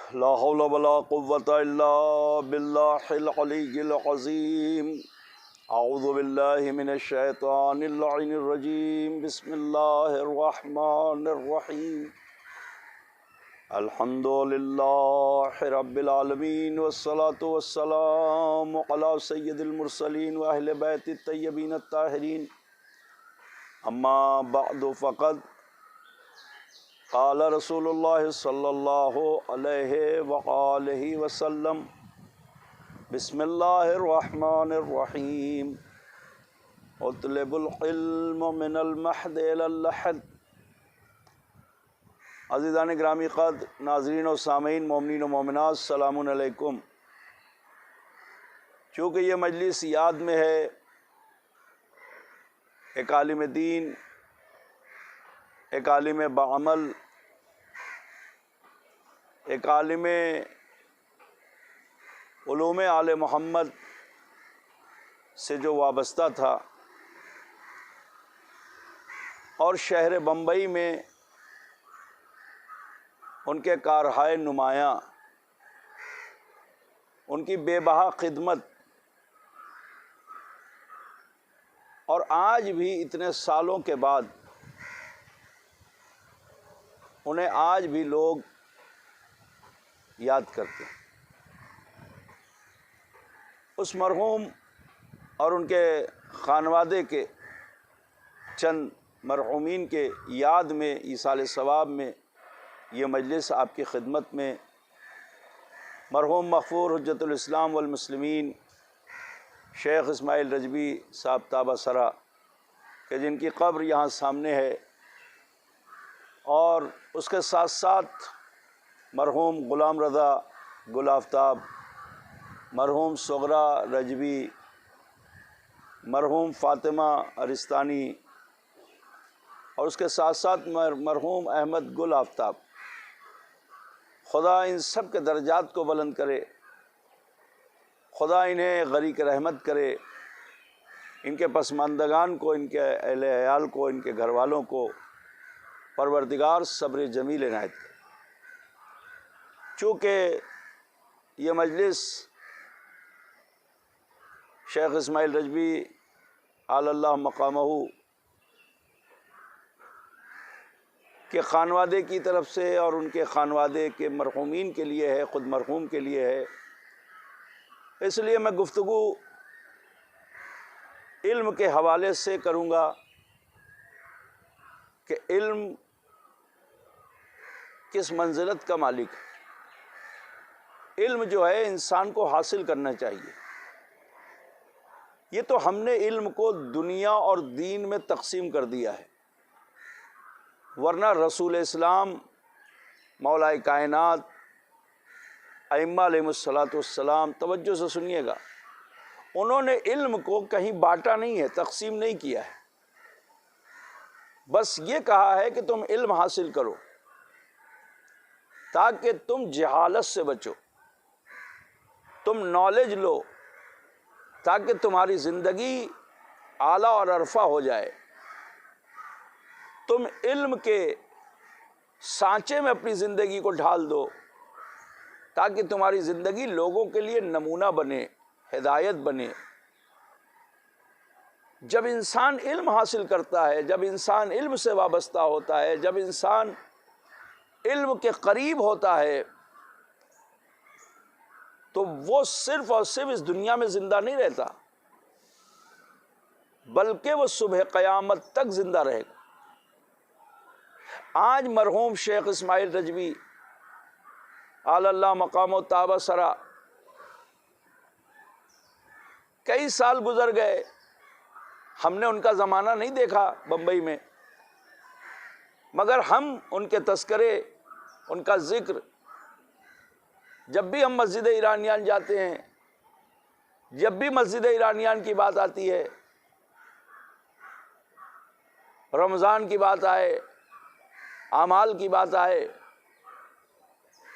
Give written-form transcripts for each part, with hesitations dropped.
ला हौला वला कुव्वता इल्ला बिल्लाहिल अलिय्यिल अज़ीम। अऊज़ु बिल्लाहि मिनश शैतानिर रजीम। बिस्मिल्लाहिर रहमानिर रहीम। अल्हम्दुलिल्लाहि रब्बिल आलमीन वस्सलातु वस्सलामु अला सय्यिदिल मुरसलीन व अहले बैतित तय्यबीन अत्ताहिरीन। अम्मा बअदु फ़क़द क़ाल रसूलुल्लाह सल्लल्लाहु अलैहि वआलिहि वसल्लम। बिस्मिल्लाहिर रहमानिर रहीम। उतलबुल इल्म मिनल महद इलल लहद। अज़ीज़ान ग्रामी क़द, नाज़रीन और सामीन, मोमिनीन और मोमिनात, सलामुन अलैकुम। चूँकि ये मजलिस याद में है एक आलिम दीन, एक आलिम बाअमल, एक आलिम उलूम आले मोहम्मद से जो वाबस्ता था, और शहर बम्बई में उनके कारहाय नुमायाँ, उनकी बेबहा खिदमत, और आज भी इतने सालों के बाद उन्हें आज भी लोग याद करते हैं। उस मरहूम और उनके खानवादे के चंद मरहूमीन के याद में, ईसाल सवाब में, ये मजलिस आपकी खिदमत में मरहूम मग़फ़ूर हुज्जतुल इस्लाम वल मुस्लिमीन शेख इस्माइल रजवी साहब ताबासरा के जिनकी कब्र यहाँ सामने है, और उसके साथ साथ मरहूम ग़ुलाम रज़ा गुल आफ्ताब, मरहूम सुगरा रजवी, मरहूम फ़ातिमा अरिस्तानी, और उसके साथ साथ मरहूम अहमद गुल आफ्ताब। खुदा इन सब के दर्जात को बुलंद करे, खुदा इन्हें गरीक रहमत करे, इनके पसमानदगान को, इनके अहले अयाल को, इनके घर वालों को परवरदिगार सब्र जमील इनायत करे। चूँकि ये मजलिस शेख इस्माइल रजवी आलल्लाह मकामहू के ख़ानवादे की तरफ से और उनके ख़ानवादे के मरहूमीन के लिए है, ख़ुद मरहूम के लिए है, इसलिए मैं गुफ्तगू इल्म के हवाले से करूँगा कि इल्म किस मंजिलत का मालिक है। इल्म जो है इंसान को हासिल करना चाहिए। ये तो हमने इल्म को दुनिया और दीन में तकसीम कर दिया है, वरना रसूल इस्लाम, मौलाए कायनात, अइम्मा अलैहिमुस्सलातु वस्सलाम, तवज्जो से सुनिएगा, उन्होंने इल्म को कहीं बांटा नहीं है, तकसीम नहीं किया है। बस ये कहा है कि तुम इल्म हासिल करो ताकि तुम जहालत से बचो, तुम नॉलेज लो ताकि तुम्हारी ज़िंदगी आला और अरफा हो जाए, तुम इल्म के सांचे में अपनी ज़िंदगी को ढाल दो ताकि तुम्हारी ज़िंदगी लोगों के लिए नमूना बने, हिदायत बने। जब इंसान इल्म हासिल करता है, जब इंसान इल्म से वाबस्ता होता है, जब इंसान इल्म के करीब होता है, तो वो सिर्फ और सिर्फ इस दुनिया में ज़िंदा नहीं रहता, बल्कि वो सुबह क़यामत तक ज़िंदा रहेगा। आज मरहूम शेख इस्माइल रजवी आलल्लाह मकाम ताबासरा, कई साल गुजर गए, हमने उनका ज़माना नहीं देखा बम्बई में, मगर हम उनके तस्करे, उनका ज़िक्र, जब भी हम मस्जिद ईरानियान जाते हैं, जब भी मस्जिद ईरानियान की बात आती है, रमज़ान की बात आए, आमाल की बात आए,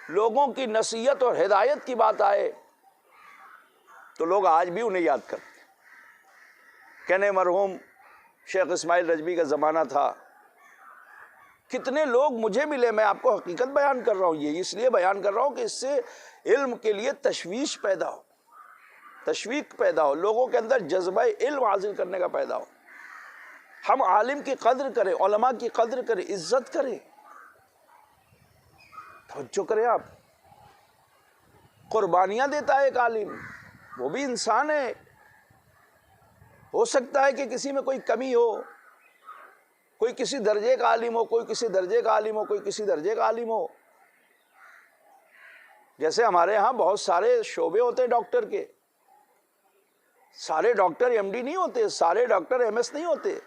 लोगों की नसीहत और हिदायत की बात आए, तो लोग आज भी उन्हें याद करते हैं। कहने मरहूम शेख इस्माइल रजवी का ज़माना था कितने लोग मुझे मिले, मैं आपको हकीकत बयान कर रहा हूँ, ये इसलिए बयान कर रहा हूँ कि इससे इल्म के लिए तशवीश पैदा हो, तशवीक पैदा हो, लोगों के अंदर जज्बा इल्म हासिल करने का पैदा हो। हम आलिम की कद्र करें, उलमा की कद्र करें, इज्जत करें, तवज्जो करें। आप कुर्बानियां देता है एक आलिम, वो भी इंसान है, हो सकता है कि किसी में कोई कमी हो, कोई किसी दर्जे का आलिम हो, कोई किसी दर्जे का आलिम हो, कोई किसी दर्जे का आलिम हो। जैसे हमारे यहाँ बहुत सारे शोबे होते हैं डॉक्टर के, सारे डॉक्टर एमडी नहीं होते, सारे डॉक्टर एमएस नहीं होते,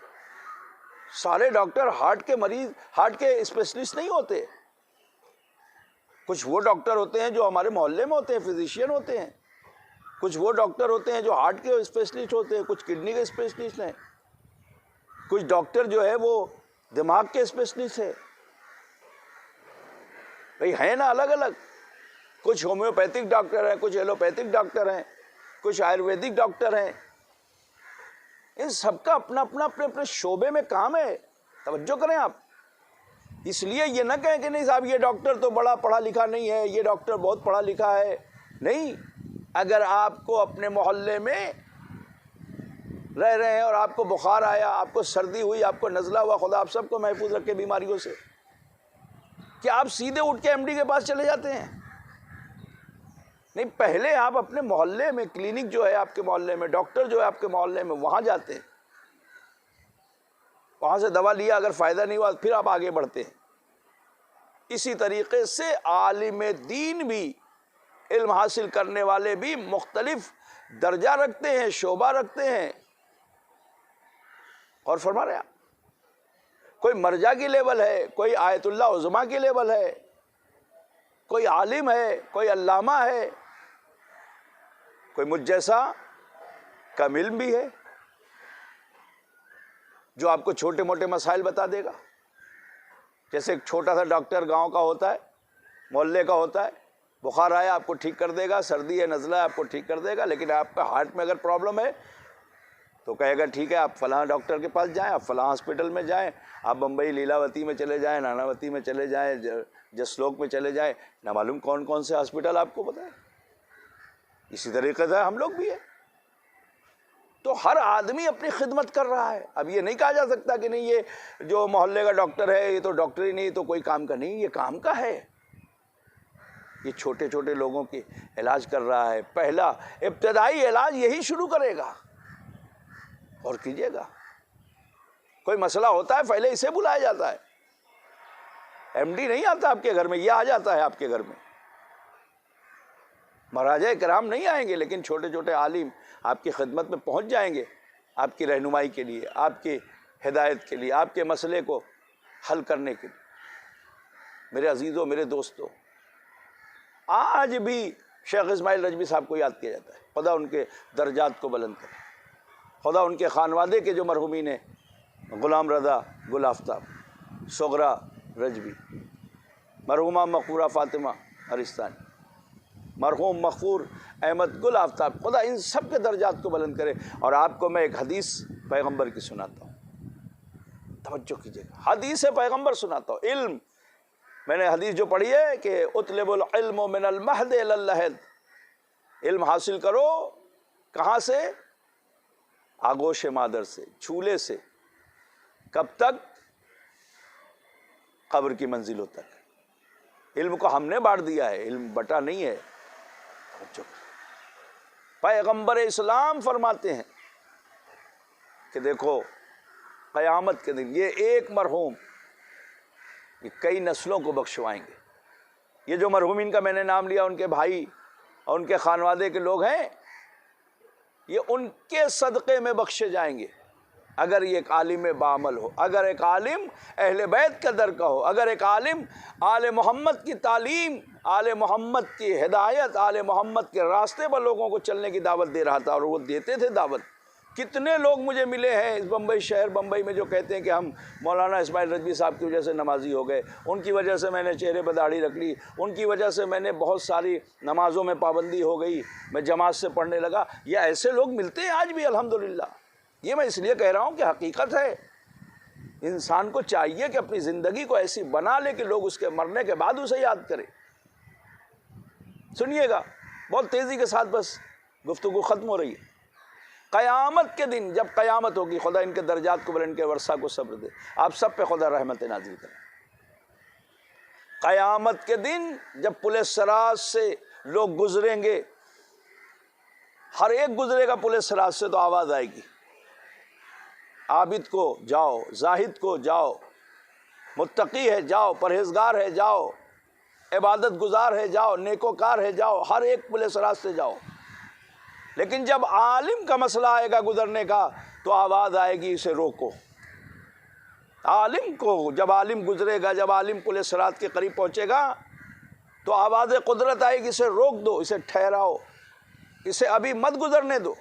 सारे डॉक्टर हार्ट के मरीज, हार्ट के स्पेशलिस्ट नहीं होते। कुछ वो डॉक्टर होते हैं जो हमारे मोहल्ले में होते हैं, फिजिशियन होते हैं। कुछ वो डॉक्टर होते हैं जो हार्ट के स्पेशलिस्ट होते हैं, कुछ किडनी के स्पेशलिस्ट हैं, कुछ डॉक्टर जो है वो दिमाग के स्पेशलिस्ट है। भाई है ना अलग अलग, कुछ होम्योपैथिक डॉक्टर हैं, कुछ एलोपैथिक डॉक्टर हैं, कुछ आयुर्वेदिक डॉक्टर हैं। इन सबका अपना अपना अपने अपने शोबे में काम है, तवज्जो करें आप। इसलिए ये ना कहें कि नहीं साहब ये डॉक्टर तो बड़ा पढ़ा लिखा नहीं है, ये डॉक्टर बहुत पढ़ा लिखा है। नहीं, अगर आपको अपने मोहल्ले में रह रहे हैं और आपको बुखार आया, आपको सर्दी हुई, आपको नज़ला हुआ, खुदा आप सबको महफूज रखे बीमारियों से, क्या आप सीधे उठ के एमडी के पास चले जाते हैं? नहीं, पहले आप अपने मोहल्ले में, क्लिनिक जो है आपके मोहल्ले में, डॉक्टर जो है आपके मोहल्ले में, वहाँ जाते हैं, वहाँ से दवा लिया, अगर फ़ायदा नहीं हुआ फिर आप आगे बढ़ते हैं। इसी तरीके से आलिम दीन भी, इल्म हासिल करने वाले भी मुख्तलिफ दर्जा रखते हैं, शोबा रखते हैं। और फरमा रहे हैं, कोई मरजा की लेवल है, कोई आयतुल्लाह उज़्मा की लेवल है, कोई आलिम है, कोई अल्लामा है, कोई मुझ जैसा कम इल्म भी है जो आपको छोटे मोटे मसाइल बता देगा। जैसे एक छोटा सा डॉक्टर गांव का होता है, मोहल्ले का होता है, बुखार आया आपको ठीक कर देगा, सर्दी है, नज़ला है आपको ठीक कर देगा। लेकिन आपका हार्ट में अगर प्रॉब्लम है तो कहेगा ठीक है आप फलां डॉक्टर के पास जाएं, आप फलां हॉस्पिटल में जाएं, आप बम्बई लीलावती में चले जाएं, नानावती में चले जाएं, जसलोक में चले जाएं, ना मालूम कौन कौन से हॉस्पिटल आपको पता है। इसी तरीके से हम लोग भी है। तो हर आदमी अपनी खिदमत कर रहा है। अब ये नहीं कहा जा सकता कि नहीं ये जो मोहल्ले का डॉक्टर है ये तो डॉक्टर ही नहीं, तो कोई काम का नहीं, ये काम का है। ये छोटे छोटे लोगों की इलाज कर रहा है। पहला इब्तदाई इलाज यही शुरू करेगा और कीजिएगा। कोई मसला होता है पहले इसे बुलाया जाता है, एमडी नहीं आता आपके घर में, ये आ जाता है आपके घर में। महाराजा कराम नहीं आएंगे, लेकिन छोटे छोटे आलिम आपकी खिदमत में पहुंच जाएंगे, आपकी रहनुमाई के लिए, आपकी हिदायत के लिए, आपके मसले को हल करने के लिए। मेरे अजीज़ों, मेरे दोस्तों, आज भी शेख इस्माइल रजवी साहब को याद किया जाता है। खुदा उनके दर्जात को बुलंद करे, खुदा उनके खानवादे के जो मरहूमीन हैं, ग़ुलाम रज़ा गुल आफ्ताब, सुगरा रजवी, मरहूमा मक़फूरा फ़ातिमा अरिस्तानी, मरहूम मग़फूर अहमद गुल आफ्ताब, खुदा इन सब के दर्जात को बुलंद करे। और आपको मैं एक हदीस पैगंबर की सुनाता हूँ, तवज्जो कीजिएगा। हदीस पैगंबर सुनाता हूँ। इल्म, मैंने हदीस जो पढ़ी है कि उतलबुल इल्म मिनल महद इलल लहद, इल्म हासिल करो कहाँ से? आगोश मादर से, झूले से। कब तक? कब्र की मंजिलों तक। इल्म को हमने बांट दिया है, इल्म बटा नहीं है। पैगंबर इस्लाम फरमाते हैं कि देखो क़यामत के दिन ये एक मरहूम ये कई नस्लों को बख्शवाएंगे। ये जो मरहूमिन का मैंने नाम लिया, उनके भाई और उनके खानवादे के लोग हैं, ये उनके सदक़े में बख्शे जाएंगे अगर ये एक आलिम बामल हो, अगर एक आलिम अहले बैत का दर का हो, अगर एक आलिम आले मोहम्मद की तालीम, आले मोहम्मद की हिदायत, आले मोहम्मद के रास्ते पर लोगों को चलने की दावत दे रहा था। और वो देते थे दावत। कितने लोग मुझे मिले हैं इस बम्बई शहर, बम्बई में, जो कहते हैं कि हम मौलाना इस्माइल रजवी साहब की वजह से नमाजी हो गए, उनकी वजह से मैंने चेहरे पर दाढ़ी रख ली, उनकी वजह से मैंने बहुत सारी नमाज़ों में पाबंदी हो गई, मैं जमात से पढ़ने लगा। ये ऐसे लोग मिलते हैं आज भी अल्हम्दुलिल्लाह। ये मैं इसलिए कह रहा हूँ कि हकीकत है, इंसान को चाहिए कि अपनी ज़िंदगी को ऐसी बना ले कि लोग उसके मरने के बाद उसे याद करें। सुनिएगा बहुत तेज़ी के साथ, बस गुफ्तगू ख़त्म हो रही है। क़यामत के दिन जब क़यामत होगी, खुदा इनके दर्जात को बुलंद, इनके वर्षा को सब्र दे, आप सब पे खुदा रहमत नाज़िल करे। क़यामत के दिन जब पुलिस सराज से लोग गुजरेंगे, हर एक गुजरेगा पुलिस सराज से, तो आवाज़ आएगी, आबिद को जाओ, जाहिद को जाओ, मुत्तकी है जाओ, परहेजगार है जाओ, इबादत गुजार है जाओ, नेकोकार है जाओ, हर एक पुलिस सराज से जाओ। लेकिन जब आलिम का मसला आएगा गुजरने का, तो आवाज़ आएगी, इसे रोको। आलिम को जब आलिम गुजरेगा, जब आलिम पुलिस सराज के करीब पहुँचेगा, तो आवाज़ कुदरत आएगी, इसे रोक दो, इसे ठहराओ, इसे अभी मत गुजरने दो।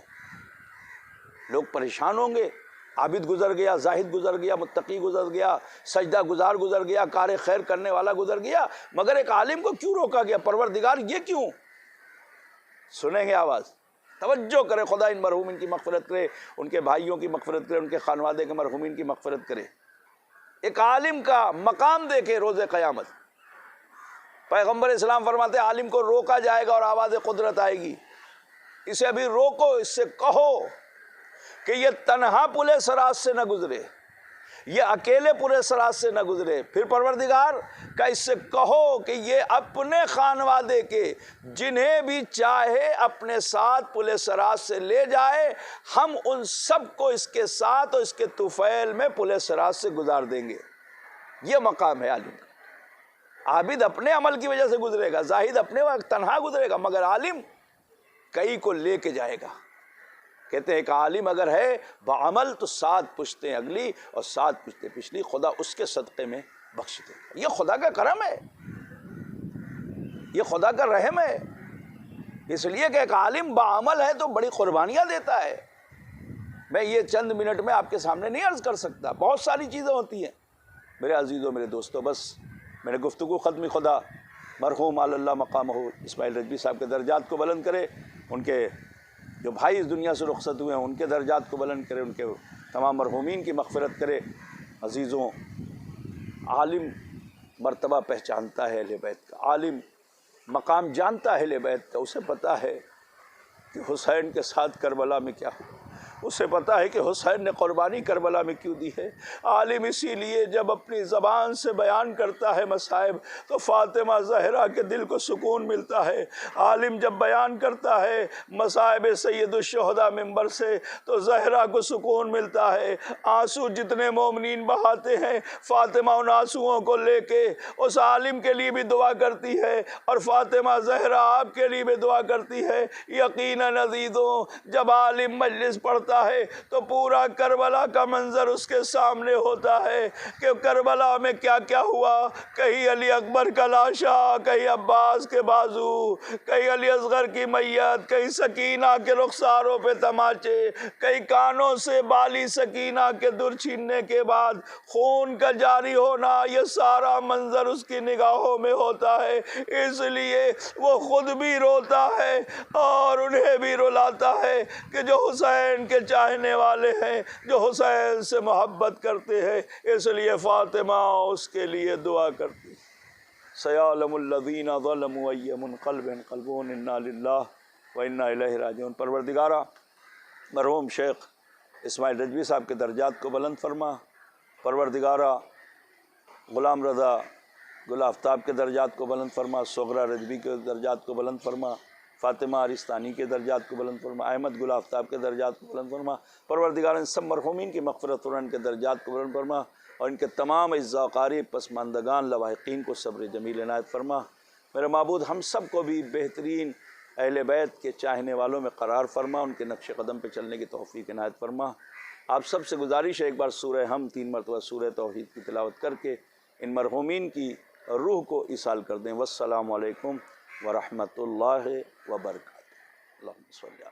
लोग परेशान होंगे, आबिद गुजर गया, जाहिद गुजर गया, मुत्तकी गुजर गया, सजदा गुजार गुजर गया, कार खैर करने वाला गुजर गया, मगर एक आलिम को क्यों रोका गया? परवरदिगार ये क्यों? सुनेंगे आवाज़, तवज्जो करे, खुदा इन मरहूमिन की मग़फ़िरत करे, उनके भाइयों की मग़फ़िरत करे, उनके खानवादे के मरहूमिन की मग़फ़िरत करे। एक आलिम का मकाम देखे रोज़े क़यामत। पैगम्बर इस्लाम फरमाते आलिम को रोका जाएगा और आवाज़ कुदरत आएगी, इसे अभी रोको, इससे कहो कि ये तन्हा पुलिस सराज से न गुजरे, ये अकेले पूरे सराज से न गुजरे। फिर परवरदिगार का इससे कहो कि ये अपने खानवादे के जिन्हें भी चाहे अपने साथ पुलिस सराज से ले जाए, हम उन सब को इसके साथ और इसके तुफैल में पुलिस सराज से गुजार देंगे। ये मकाम है आलिम का। आबिद अपने अमल की वजह से गुजरेगा, जाहिद अपने वक्त तन्हा गुजरेगा, मगर आलिम कई को लेके जाएगा। कहते हैं एक आलिम अगर है बाअमल तो 7 पुश्तें अगली और 7 पुश्तें पिछली खुदा उसके सदक़े में बख्श देगा। ये खुदा का करम है, ये खुदा का रहम है। इसलिए कि एक आलिम बाअमल है तो बड़ी कुर्बानियाँ देता है। मैं ये चंद मिनट में आपके सामने नहीं अर्ज़ कर सकता, बहुत सारी चीज़ें होती हैं मेरे अजीज़ों, मेरे दोस्तों। बस मैंने गुफ्तगू ख़त्म। खुदा मरहूम अल्लाह मकामहू इस्माइल रजवी साहब के दर्जात को बुलंद करे, उनके जो भाई इस दुनिया से रुखसत हुए हैं उनके दर्जात को बुलंद करे, उनके तमाम मरहूमीन की मग़फ़िरत करे। अजीज़ों, आलिम मर्तबा पहचानता है अहले बैत का, आलिम मकाम जानता है अहले बैत का। उसे पता है कि हुसैन के साथ करबला में क्या हुआ, उसे पता है कि हुसैन ने कुर्बानी करबला में क्यों दी है। आलिम इसीलिए जब अपनी ज़बान से बयान करता है मसाइब, तो फ़ातिमा ज़हरा के दिल को सुकून मिलता है। आलिम जब बयान करता है मसाइब सैयदुश्शुहदा मिंबर से, तो ज़हरा को सुकून मिलता है। आंसू जितने मोमिनीन बहाते हैं, फ़ातिमा उन आंसुओं को लेके उस आलिम के लिए भी दुआ करती है, और फ़ातिमा ज़हरा आपके लिए भी दुआ करती है। यकीनन अज़ीज़ों, जब आलिम मजलिस पढ़ता है तो पूरा करबला का मंजर उसके सामने होता है कि करबला में क्या क्या हुआ। कहीं अली अकबर का लाशा, कहीं अब्बास के बाजू, कहीं अली असगर की मैयत, कहीं सकीना के रुखसारों पे तमाचे, कहीं कानों से बाली सकीना के दुर छीनने के बाद खून का जारी होना, ये सारा मंजर उसकी निगाहों में होता है। इसलिए वो खुद भी रोता है और उन्हें भी रुलाता है कि जो हुसैन के चाहने वाले हैं, जो हुसैन से मोहब्बत करते हैं, इसलिए फ़ातिमा उसके लिए दुआ करती। सयालमुल्लज़ीना ज़लमू अय्य मुनक़लबिन क़ल्बुन इन्ना लिल्लाहि व इन्ना इलैहि राजिऊन। परवरदिगारा मरहूम शेख इस्माइल रजवी साहब के दर्जात को बुलंद फरमा। परवरदिगारा ग़ुलाम रज़ा गुल आफ्ताब के दर्जात को बुलंद फरमा। सुगरा रजवी के दर्जात को बुलंद फरमा। फ़ातिमा अरिस्तानी के दर्जात को बुलंद फरमा। अहमद गुल आफ्ताब के दर्जात को बुलंद फरमा। परवरदिगार इन सब मरहूमीन की मग़फ़िरत और इनके दर्जात को बुलंद फरमा, और इनके तमाम इज़्ज़ाक़ारी पसमानदगान लवाहिक़ीन को सब्र जमील इनायत फरमा। मेरे माबूद हम सब को भी बेहतरीन अहले बैत के चाहने वालों में क़रार फरमा, उनके नक्श कदम पर चलने की तौफ़ीक़ इनायत फरमा। आप सब से गुजारिश है, एक बार सूरह हम 3 मरतबा सूरह तौहीद की तिलावत करके इन मरहूमीन की रूह को इसाल कर दें। वस्सलामु अलैकुम व रहमतुल्लाहि व बरकातुहू। अल्लाहुम्मा सल्ली